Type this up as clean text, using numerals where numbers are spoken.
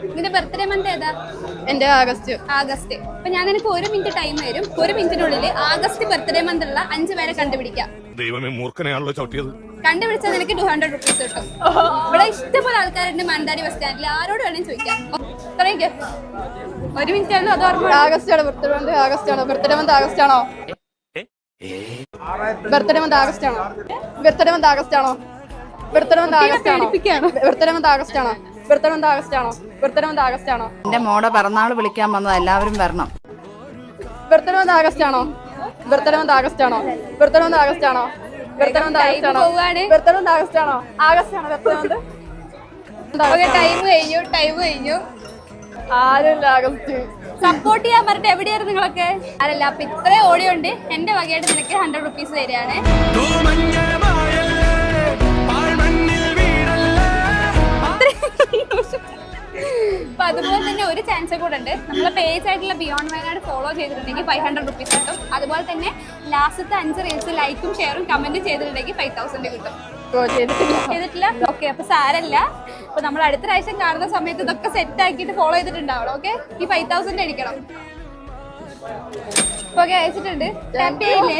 നിന്റെ birthday month ഏതാ? എന്റെ ആഗസ്റ്റ്. അപ്പൊ ഞാൻ നിനക്ക് 1 മിനിറ്റ് ടൈം തരും. 1 മിനിറ്റിനുള്ളിൽ ആഗസ്റ്റ് ബർത്ത്ഡേ മന്ത് ഉള്ള 5 പേരെ കണ്ടുപിടിക്കാം. ദൈവമേ, മൂർഖനെയാണല്ലോ ചവിട്ടിയത്. കണ്ടുപിടിച്ചാൽ നിനക്ക് 200 റുപ്പീസ് കിട്ടും. ഇവിടെ ഇഷ്ടംപോലെ ആൾക്കാരുണ്ട് മാനന്തവാടി ബസ് സ്റ്റാൻഡിൽ. ആരോട് വേണമെങ്കിലും ചോദിക്കാം. തുടങ്ങിക്കോ. 1 മിനിറ്റ് ആണല്ലോ. അത് ഓർമ്മ. ആഗസ്റ്റ് ആണ് ബർത്ത്ഡേ മന്ത്. ആഗസ്റ്റ് ആണോ? ബർത്ത്ഡേ മന്ത് ആഗസ്റ്റ് ആണോ? ബർത്ത്ഡേ മന്ത് ആഗസ്റ്റ് ആണോ? ബർത്ത്ഡേ മന്ത് ആഗസ്റ്റ് ആണോ? ബർത്ത്ഡേ മന്ത് ആഗസ്റ്റ് ആണോ? ബർത്ത്ഡേ മന്ത് ആഗസ്റ്റ് ആണോ? ബർത്ത്ഡേ മന്ത് ആഗസ്റ്റ് ആണോ? ബർത്ത്ഡേ മന്ത് ആഗസ്റ്റ് ആണോ? എന്റെ മോടെ പിറന്നാൾ വിളിക്കാൻ വന്നത്, എല്ലാവരും വരണം. ബർത്ത്ഡേ മന്ത് ആഗസ്റ്റ് ആണോ? ബർത്ത്ഡേ മന്ത് ആഗസ്റ്റ് ആണോ? ബർത്ത്ഡേ മന്ത് ആഗസ്റ്റ് ആണോ? ബർത്ത്ഡേ മന്ത് ആഗസ്റ്റ് ആണോ? ബർത്ത്ഡേ മന്ത് ആഗസ്റ്റ് ആണോ? ആഗസ്റ്റ് ആണോ ബർത്ത്ഡേ മന്ത്? ടൈം കഴിഞ്ഞു. ആരുമില്ല ആഗസ്റ്റ്. സപ്പോർട്ട് ചെയ്യാൻ പറഞ്ഞിട്ട് എവിടെയായിരുന്നു നിങ്ങളൊക്കെ? അല്ലല്ല, അപ്പൊ ഇത്രയും ഓടിയുണ്ട്. എന്റെ വകയായിട്ട് നിനക്ക് 100 റുപ്പീസ് തരികയാണ്. അപ്പൊ അതുപോലെ തന്നെ ഒരു ചാൻസ് കൂടെ ഉണ്ട്. നമ്മളെ പേജ് ആയിട്ടുള്ള ബിയോണ്ട് വയനാട് ഫോളോ ചെയ്തിട്ടുണ്ടെങ്കിൽ 500 റുപ്പീസ് കിട്ടും. അതുപോലെ തന്നെ ലാസ്റ്റത്തെ 5 റീൽസ് ലൈക്കും ഷെയറും കമന്റും ചെയ്തിട്ടുണ്ടെങ്കിൽ 5000 കിട്ടും. ചെയ്തിട്ടില്ല? ഓക്കെ, അപ്പൊ സാരല്ല. അപ്പൊ നമ്മൾ അടുത്ത പ്രാവശ്യം കാണുന്ന സമയത്ത് ഇതൊക്കെ സെറ്റ് ആക്കിയിട്ട് ഫോളോ ചെയ്തിട്ടുണ്ടാവണം. ഓക്കെ, ഈ 5000 അടിക്കണം. ഓക്കെ, അയച്ചിട്ടുണ്ട്. ഹാപ്പി ആയില്ലേ?